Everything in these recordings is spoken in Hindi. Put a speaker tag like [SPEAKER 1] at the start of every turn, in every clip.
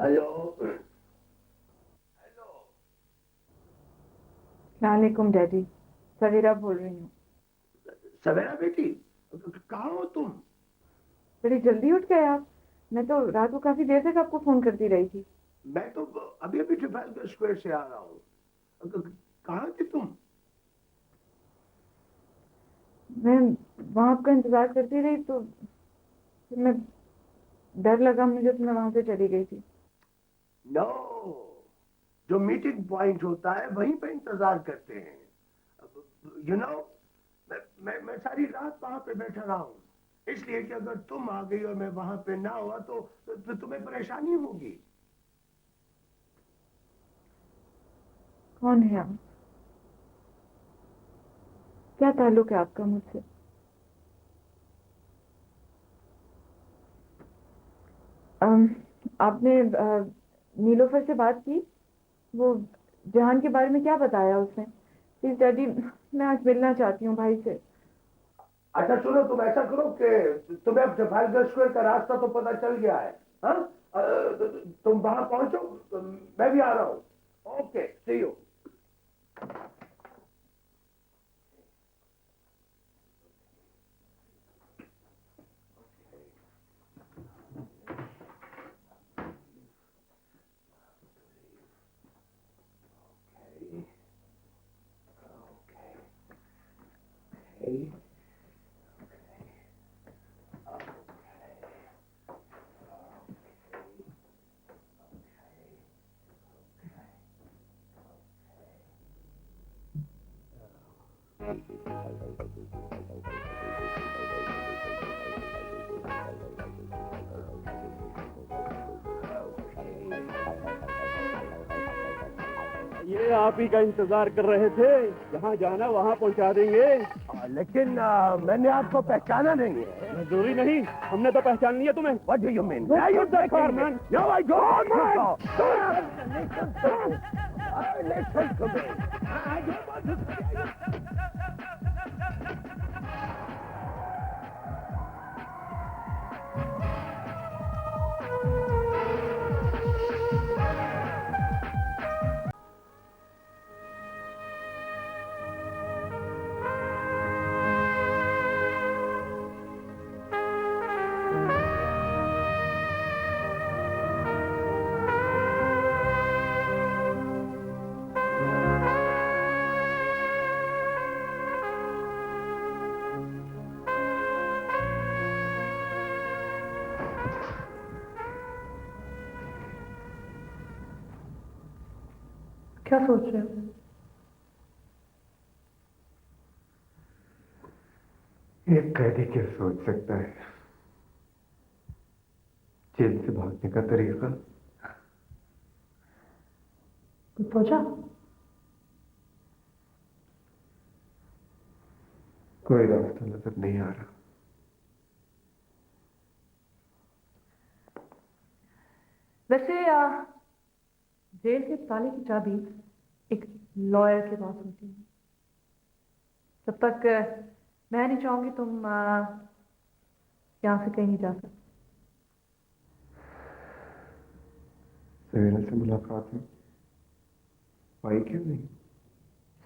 [SPEAKER 1] हेलो।
[SPEAKER 2] वालेकुम डैडी। सवेरा बोल रही हूँ।
[SPEAKER 1] सवेरा बेटी, कहाँ हो तुम?
[SPEAKER 2] बड़ी जल्दी उठ गए आप। मैं तो रात को काफी देर तक आपको फोन करती रही थी।
[SPEAKER 1] मैं तो अभी अभी ट्रिफालगर स्क्वायर से आ रहा हूँ। कहाँ थी तुम?
[SPEAKER 2] मैं वहां आपका इंतजार करती रही तो फिर मैं डर लगा मुझे तो मैं वहां से चली गई थी।
[SPEAKER 1] नो, जो मीटिंग पॉइंट होता है वहीं पे इंतजार करते हैं। यू नो, मैं सारी रात वहां पे बैठा रहा हूँ, इसलिए कि अगर तुम आ गई और मैं वहां पे ना हुआ तो तुम्हें परेशानी होगी।
[SPEAKER 2] कौन है आप? क्या ताल्लुक है आपका मुझसे? अम, आपने नीलोफर से बात की? वो जहान के बारे में क्या बताया उसने? प्लीज डैडी, मैं आज मिलना चाहती हूँ भाई से।
[SPEAKER 1] अच्छा सुनो, तुम ऐसा करो कि तुम्हें अब ट्रफालगर स्क्वायर का रास्ता तो पता चल गया है। हाँ, तुम वहां पहुंचो, मैं भी आ रहा हूँ। Okay, see you.
[SPEAKER 3] ये आप ही का इंतजार कर रहे थे। जहाँ जाना वहाँ पहुँचा देंगे।
[SPEAKER 1] लेकिन मैंने आपको पहचाना नहीं है।
[SPEAKER 3] जरूरी नहीं, हमने तो पहचान लिया तुम्हें।
[SPEAKER 1] What do you mean?
[SPEAKER 3] Look
[SPEAKER 1] Are you
[SPEAKER 3] at that car,
[SPEAKER 1] taking me?
[SPEAKER 3] man.
[SPEAKER 1] No, I don't. Listen to me. I don't want to scare you.
[SPEAKER 2] क्या सोच रहे हो?
[SPEAKER 4] एक कैदी क्या सोच सकता है? जेल से भागने का तरीका।
[SPEAKER 2] सोचा?
[SPEAKER 4] कोई रास्ता नजर नहीं आ रहा।
[SPEAKER 2] वैसे जेल के ताले की चाबी एक लॉयर के पास होती है। जब तक मैं नहीं चाहूंगी तुम यहाँ से कहीं नहीं जा सकते।
[SPEAKER 4] सवेरा से मुलाकात हुई, आई क्यों नहीं?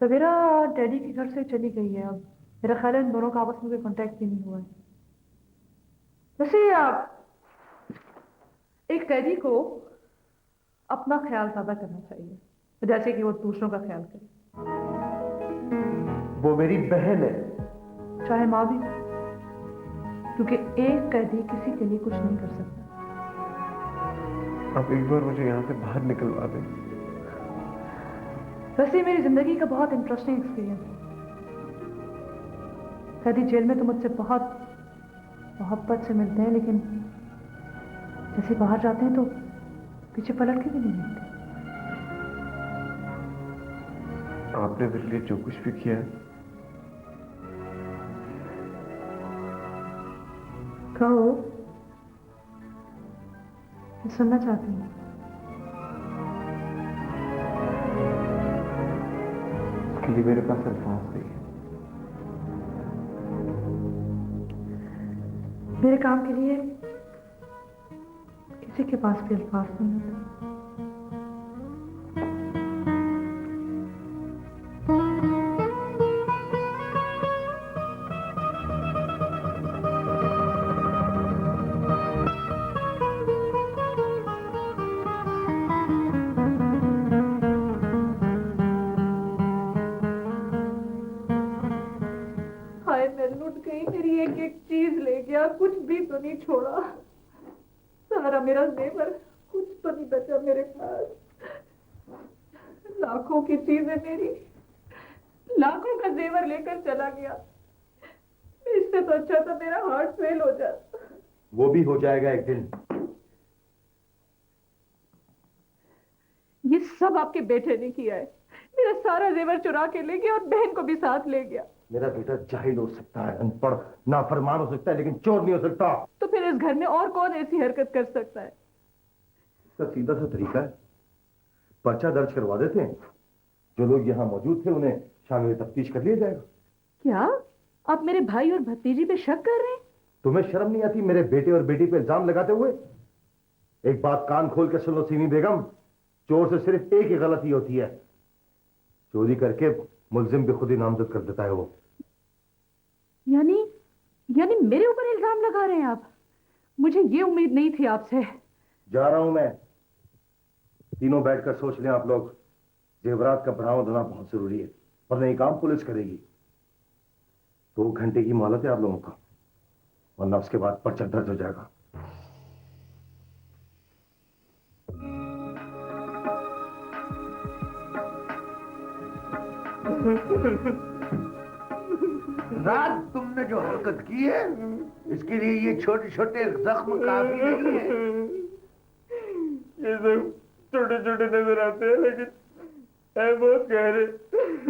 [SPEAKER 2] सवेरा डैडी के घर से चली गई है। अब मेरा ख्याल है इन दोनों का आपस में कोई कांटेक्ट भी नहीं हुआ है। वैसे एक कैदी को अपना ख्याल ज्यादा करना चाहिए, जैसे कि वो दूसरों का ख्याल करे।
[SPEAKER 4] वो मेरी बहन है।
[SPEAKER 2] चाहे माँ भी, क्योंकि एक कैदी किसी के लिए कुछ नहीं कर सकता।
[SPEAKER 4] आप एक बार मुझे यहाँ से बाहर निकलवा दें।
[SPEAKER 2] वैसे ये मेरी जिंदगी का बहुत इंटरेस्टिंग एक्सपीरियंस है। कैदी जेल में तो मुझसे बहुत मोहब्बत से मिलते हैं, लेकिन जैसे बाहर जाते हैं तो पीछे पलट के भी नहीं मिलते।
[SPEAKER 4] आपने मेरे लिए जो कुछ भी किया है,
[SPEAKER 2] कहो, मैं सुनना चाहती हूँ।
[SPEAKER 4] उसके लिए मेरे पास अल्फाज नहीं है।
[SPEAKER 2] मेरे काम के लिए किसी के पास भी अल्फाज नहीं होते। हाय मैं लुट गई, मेरी एक एक चीज ले गया, कुछ भी तो नहीं छोड़ा। सारा मेरा जेवर, कुछ तो नहीं बचा मेरे पास। लाखों की चीजें मेरी, लाखों का जेवर लेकर चला गया। इससे तो अच्छा था मेरा हार्ट फेल हो जाता।
[SPEAKER 1] वो भी हो जाएगा एक दिन।
[SPEAKER 2] ये सब आपके बेटे ने किया है। मेरा सारा जेवर चुरा के ले गया और बहन को भी साथ ले गया।
[SPEAKER 1] मेरा बेटा जाहिल हो सकता है, अनपढ़ नाफरमान हो सकता है, लेकिन चोर नहीं हो सकता।
[SPEAKER 2] तो फिर इस घर में और कौन ऐसी हरकत कर सकता है?
[SPEAKER 1] इसका सीधा सा तरीका है, पर्चा दर्ज करवा देते हैं। जो लोग यहाँ मौजूद थे उन्हें शामिल तफ्तीश कर लिया जाएगा।
[SPEAKER 2] क्या आप मेरे भाई और भतीजी पे शक कर रहे हैं?
[SPEAKER 1] तुम्हें शर्म नहीं आती मेरे बेटे और बेटी पे इल्जाम लगाते हुए? एक बात कान खोल के सुन लो सीमी बेगम, चोर से सिर्फ एक ही गलती होती है, चोरी करके मुल्जिम भी खुद ही नामजद कर देता है वो।
[SPEAKER 2] यानी यानी मेरे ऊपर इल्जाम लगा रहे हैं आप? मुझे ये उम्मीद नहीं थी आपसे।
[SPEAKER 1] जा रहा हूं मैं। तीनों बैठकर सोच लें आप लोग, जेवरात का बरामद होना बहुत जरूरी है, वरना ये काम पुलिस करेगी। 2 घंटे की मोहलत है आप लोगों का, वरना उसके बाद पर्चा दर्ज हो जाएगा। रात तुमने जो हरकत की है, इसके लिए ये छोटे छोटे जख्म काफी नहीं है।
[SPEAKER 3] ये सब छोटे छोटे नजर आते हैं लेकिन है बहुत गहरे।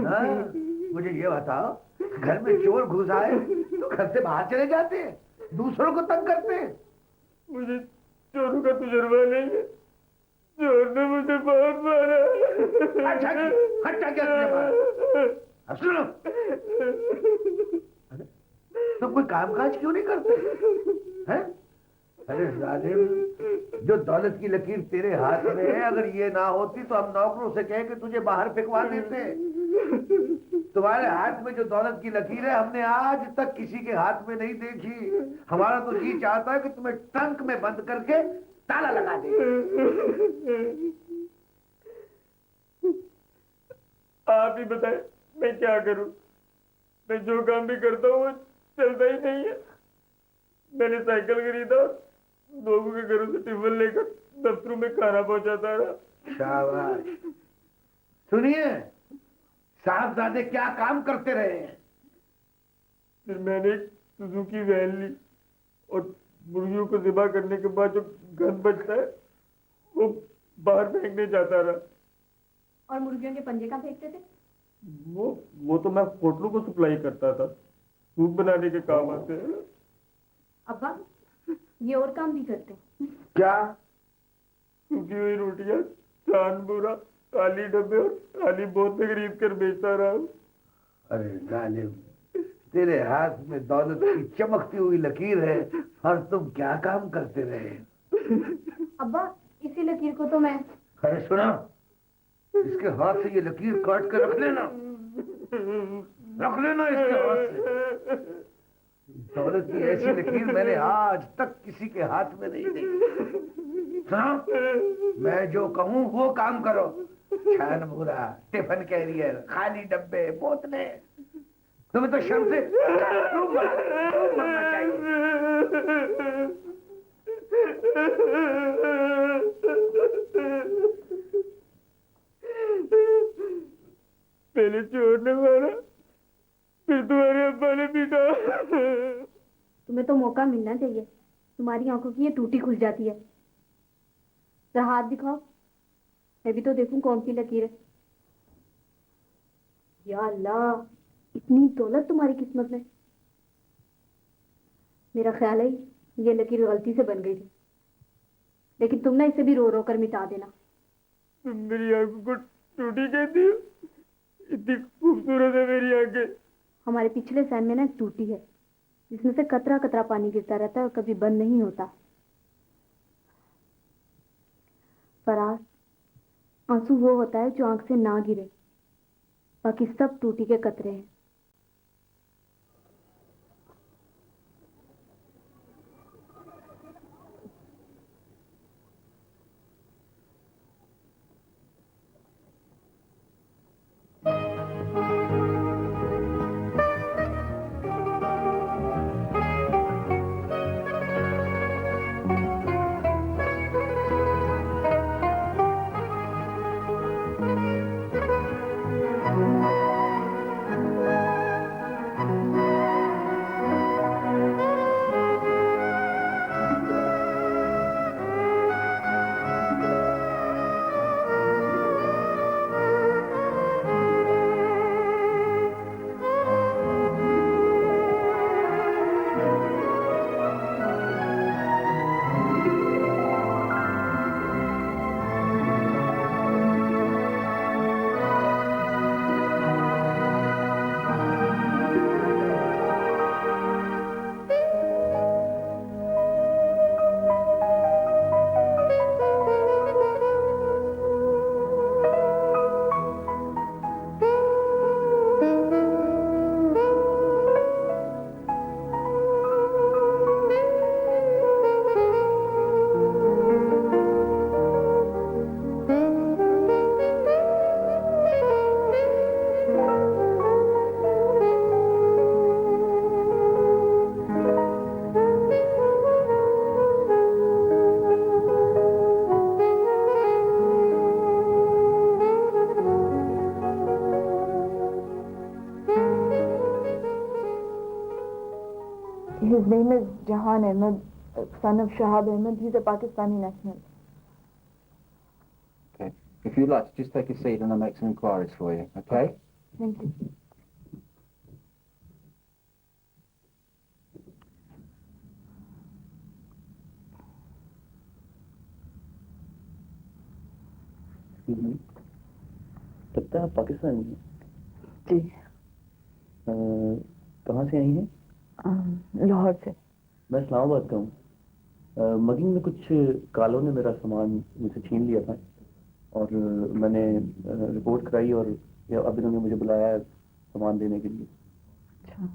[SPEAKER 1] हाँ, मुझे ये बताओ, घर में चोर घुस आए तो घर से बाहर चले जाते हैं, दूसरों को तंग करते हैं।
[SPEAKER 3] मुझे चोरों का तजुर्बा नहीं है, चोर ने मुझे बहुत मारा।
[SPEAKER 1] अच्छा क्या तुमने मारा? अब सुनो, तुम कोई कामकाज क्यों नहीं करते हैं? अरे जालिम, जो दौलत की लकीर तेरे हाथ में है, अगर ये ना होती तो हम नौकरों से कह के तुझे बाहर फेंकवा देते। तुम्हारे हाथ में जो दौलत की लकीर है, हमने आज तक किसी के हाथ में नहीं देखी। हमारा तो जी चाहता है कि तुम्हें ट्रंक में बंद करके ताला लगा दे।
[SPEAKER 3] आप ही बताएं मैं क्या करूं? मैं जो काम भी करता हूँ वो चलता ही नहीं है। मैंने साइकिल खरीदा, लोगों के घरों से टिफिन लेकर दफ्तरों में खाना पहुंचाता रहा।
[SPEAKER 1] शाबाश। सुनिए, साहबजादे क्या काम करते रहे हैं?
[SPEAKER 3] फिर मैंने एक सुजुकी वैन ली और मुर्गियों को ज़िबा करने के बाद जो गंद बचता है वो बाहर फेंकने जाता रहा।
[SPEAKER 2] और मुर्गियों के पंजे कहाँ फेंकते थे?
[SPEAKER 3] वो तो मैं होटलों को सप्लाई करता था, सूप बनाने के काम आते हैं।
[SPEAKER 2] अब्बा, ये और काम भी करते हैं?
[SPEAKER 1] क्या?
[SPEAKER 3] सूखी हुई रोटियां, चांद बुरा, काली डब्बे और काली बोतलें खरीद कर बेचता रहा हूँ।
[SPEAKER 1] अरे जालिम, तेरे हाथ में दौलत की चमकती हुई लकीर है और तुम क्या काम करते रहे?
[SPEAKER 2] अब्बा, इसी लकीर को तो मैं...
[SPEAKER 1] अरे सुना, इसके हाथ से ये लकीर काट कर रख लेना, रख लेना इसके हाथ से। दौलत की ऐसी लकीर मैंने आज तक किसी के हाथ में नहीं देखी। सुनो, मैं जो कहूँ वो काम करो। छान भूरा, टिफिन कैरियर, खाली डब्बे, बोतलें, तुम्हें तो शर्म से मरना चाहिए।
[SPEAKER 3] पहले चोर ने मारा, फिर तुम्हारे अब्बा ने पीटा।
[SPEAKER 5] तुम्हें तो मौका मिलना चाहिए, तुम्हारी आंखों की ये टूटी खुल जाती है। जरा हाथ दिखाओ, मैं भी तो देखूं कौन सी लकीर है। या अल्लाह, इतनी दौलत तुम्हारी किस्मत में। मेरा ख्याल है ये लकीर गलती से बन गई थी, लेकिन तुम ना इसे भी रो रो कर मिटा देना।
[SPEAKER 3] तुम मेरी आंखों को टूटी कहती हो? इतनी खूबसूरत है मेरी आंखें।
[SPEAKER 5] हमारे पिछले सैम में ना एक टूटी है जिसमें से कतरा कतरा पानी गिरता रहता है और कभी बंद नहीं होता। फराज, आंसू वो होता है जो आंख से ना गिरे, बाकी सब टूटी के कतरे हैं।
[SPEAKER 2] His name is Jahan Ahmed, son of Shahab Ahmed. He's a Pakistani national.
[SPEAKER 6] Okay. If you'd like to just take a seat and I'll make some inquiries for you, okay?
[SPEAKER 2] Thank you.
[SPEAKER 7] लगता है पाकिस्तान में।
[SPEAKER 2] जी
[SPEAKER 7] कहाँ से आई हैं?
[SPEAKER 2] लाहौर से।
[SPEAKER 7] मैं इस्लामाबाद का हूँ। मगिंग में कुछ कालों ने मेरा सामान मुझसे छीन लिया था और मैंने रिपोर्ट कराई और अभी उन्होंने मुझे बुलाया है सामान देने के लिए।
[SPEAKER 2] अच्छा,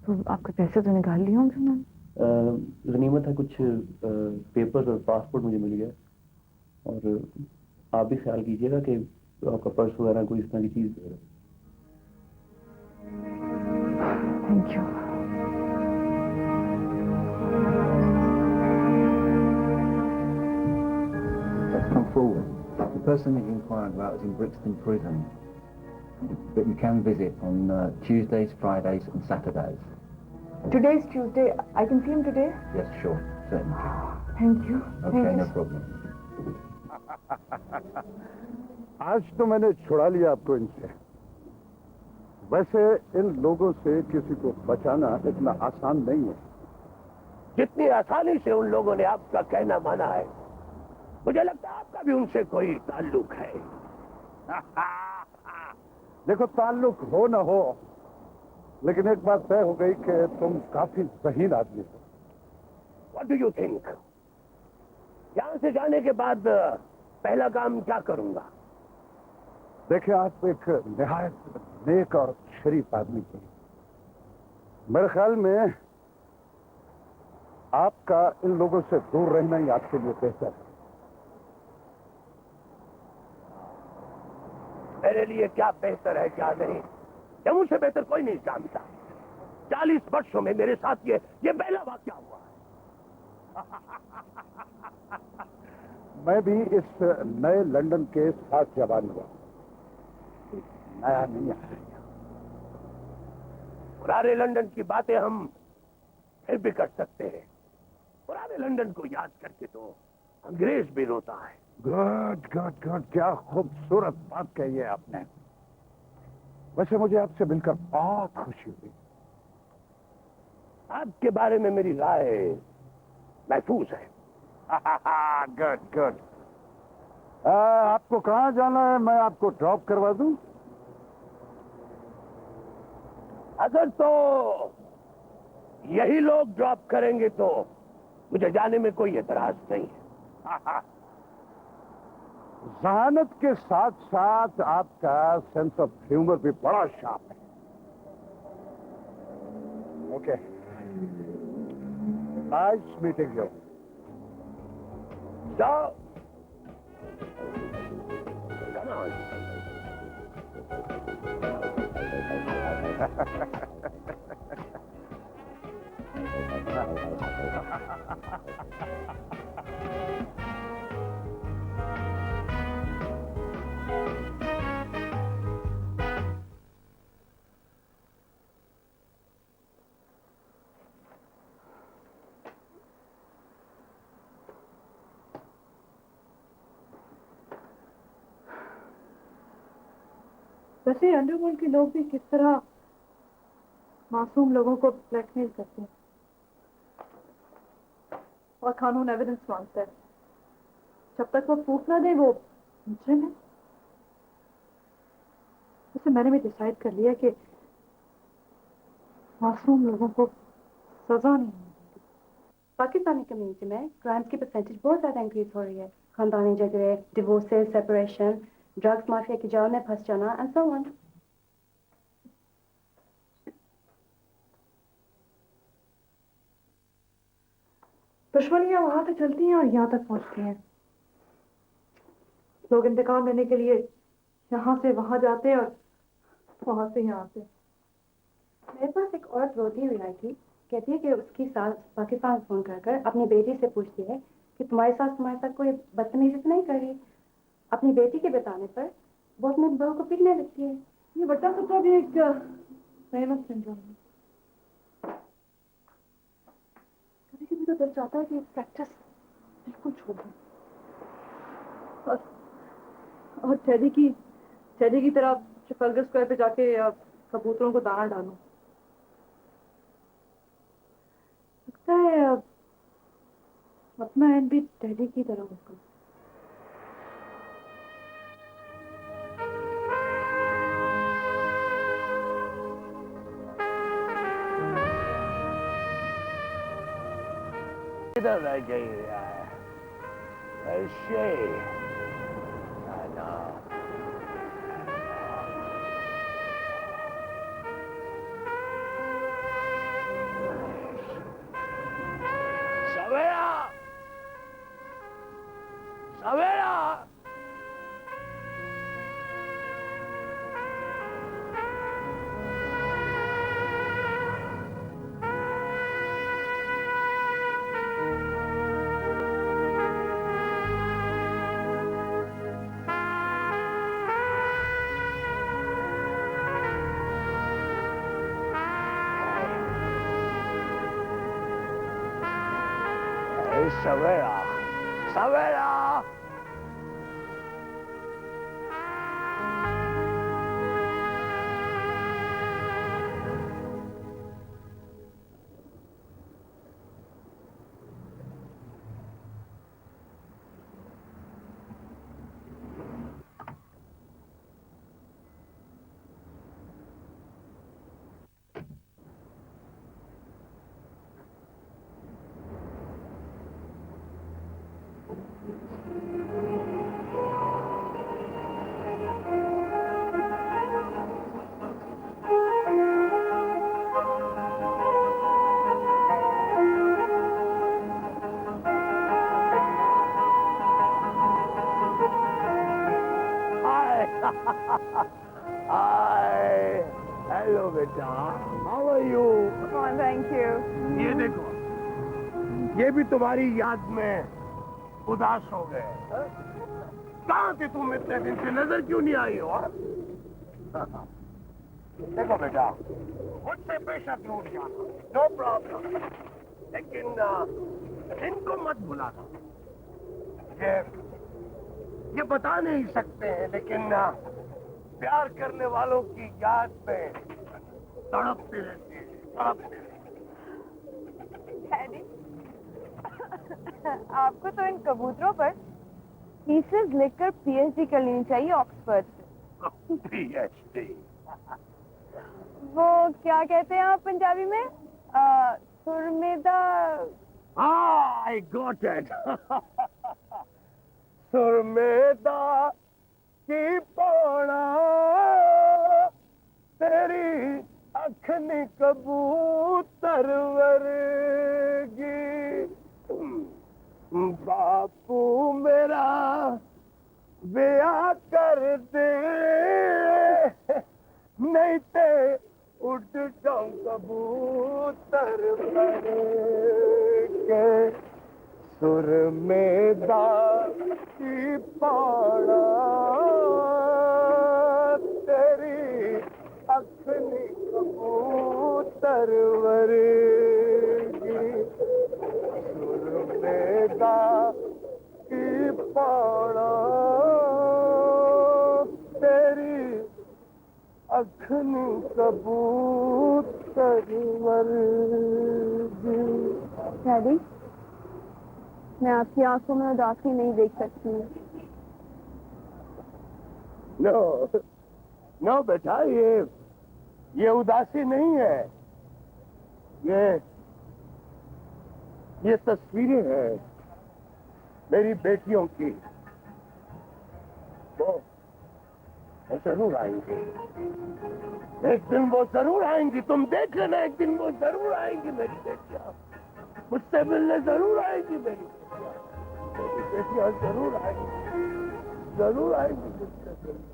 [SPEAKER 2] तो आपके पैसे तो निकाल लिए होंगे मैम?
[SPEAKER 7] गनीमत है, कुछ पेपर और पासपोर्ट मुझे मिल गया और आप भी ख्याल कीजिएगा कि आपका पर्स वगैरह कोई इस तरह की चीज़।
[SPEAKER 2] Thank you.
[SPEAKER 6] Let's come forward. The person that you inquired about is in Brixton Prison, but you can visit on Tuesdays, Fridays and Saturdays.
[SPEAKER 2] Today is Tuesday. I can see him today?
[SPEAKER 6] Yes, sure, certainly.
[SPEAKER 2] Thank you.
[SPEAKER 6] Okay,
[SPEAKER 2] Thank
[SPEAKER 6] no
[SPEAKER 2] you.
[SPEAKER 6] problem.
[SPEAKER 1] आज तो मैंने छुड़ा लिया आपको इनसे। वैसे इन लोगों से किसी को बचाना इतना आसान नहीं है। जितनी आसानी से उन लोगों ने आपका कहना माना है, मुझे लगता है आपका भी उनसे कोई ताल्लुक है। देखो, ताल्लुक हो ना हो, लेकिन एक बात तय हो गई कि तुम काफी ज़हीन आदमी हो। What do you think? यहाँ से जाने के बाद पहला काम क्या करूंगा? देखिए, आप एक निहायत नेक और शरीफ आदमी थे। मेरे ख्याल में आपका इन लोगों से दूर रहना ही आपके लिए बेहतर है। मेरे लिए क्या बेहतर है क्या नहीं, ये मुझसे बेहतर कोई नहीं जानता। 40 वर्षों में मेरे साथ ये पहला वाकया हुआ है। मैं भी इस नए लंदन के साथ जवान हुआ। नया नहीं आया। पुराने लंदन की बातें हम फिर भी कर सकते हैं। पुराने लंदन को याद करके तो अंग्रेज भी रोता है। गुड गुड गुड, क्या खूबसूरत बात कही है आपने। वैसे मुझे आपसे मिलकर बहुत खुशी हुई। आपके बारे में मेरी राय महफूज है। Good good. आपको कहाँ जाना है? मैं आपको ड्रॉप करवा दूं? अगर तो यही लोग ड्रॉप करेंगे तो मुझे जाने में कोई एतराज नहीं है।
[SPEAKER 8] जहानत के साथ साथ आपका सेंस ऑफ ह्यूमर भी बड़ा शार्प है। Okay, nice meeting you. जाओ। Come on.
[SPEAKER 2] वैसे अंडरवर्ल्ड के लोग भी किस तरह मासूम लोगों को ब्लैकमेल करते हैं और कानून एविडेंस मांगता है। जब तक वो प्रूफ ना दे वो मुजरिम है। वैसे मैंने भी डिसाइड कर लिया कि मासूम लोगों को सजा नहीं मिलेगी।
[SPEAKER 5] पाकिस्तानी कम्युनिटी में क्राइम्स की परसेंटेज बहुत ज़्यादा इंक्रीज हो रही है। खानदानी झगड़े, डिवोर्सेस, सेपरेशन, ड्रग्स माफिया की जाल में फंस जाना एंड सो ऑन।
[SPEAKER 2] दुश्मनियां वहां तक चलती हैं और यहाँ तक पहुंचती हैं। लोग इंतकाम लेने के लिए यहाँ से वहां जाते हैं और वहां से यहाँ आते हैं।
[SPEAKER 5] मेरे पास एक औरत रोती हुई आई थी। कहती है कि उसकी सास पाकिस्तान फोन कर अपनी बेटी से पूछती है कि तुम्हारी सास तुम्हारे साथ कोई बदतमीजी तो नहीं कर रही। अपनी बेटी के बताने पर वो अपने बहू को पीटने लगती है।
[SPEAKER 2] ये बच्चा सच्चा भी एक फेमस सिंड्रोम है। कभी कभी तो दिल चाहता है कि प्रैक्टिस बिल्कुल छोड़ दूं और टेडी की तरह ट्रफल्गर स्क्वायर पे जाके कबूतरों को दाना डालूं। लगता है अपना एंड भी टेडी की तरह होगा।
[SPEAKER 1] इधर रह गई यार। ऐसे सवेरा सवेरा सवेरा सवेरा Hi. Hello, beta. How are you?
[SPEAKER 2] Fine, thank you.
[SPEAKER 1] ये देखो, ये भी तुम्हारी याद में उदास हो गए। कहाँ थे तुम इतने दिन से? नजर क्यों नहीं आई हो? देखो बेटा, मुझसे बेशक रूठ जाना, नो प्रॉब्लम, लेकिन इनको मत भुलाना। ये बता नहीं सकते हैं, लेकिन प्यार करने वालों की याद में तड़पते रहते हैं, तड़पते रहते
[SPEAKER 9] हैं। आपको तो इन कबूतरों पर थीसिस लिखकर पीएचडी कर लेनी चाहिए ऑक्सफोर्ड से।
[SPEAKER 1] पीएचडी?
[SPEAKER 9] वो क्या कहते हैं आप पंजाबी में? सुरमेदा।
[SPEAKER 1] I got it. सुरमेदा की पौड़ा तेरी अखनी कबूतर वर्गी बापू मेरा ब्याह कर दे नहीं ते उड़ जाऊं कबूतर बन के सुर में की पौड़ा तेरी अखनी कबूतर वर्गी सुर में की पौड़ा तेरी अखनी कबूतर वर्गी।
[SPEAKER 9] डैडी, मैं आपकी आंखों में उदासी नहीं देख सकती हूँ।
[SPEAKER 1] नो नो बेटा, ये उदासी नहीं है, ये तस्वीरें हैं मेरी बेटियों की। वो जरूर आएंगी, एक दिन वो जरूर आएंगी, तुम देख लेना, एक दिन वो जरूर आएंगी मेरी बेटियां, मुझसे मिलने जरूर आएंगी मेरी बेटियां जरूर आएंगी मुझसे मिलने।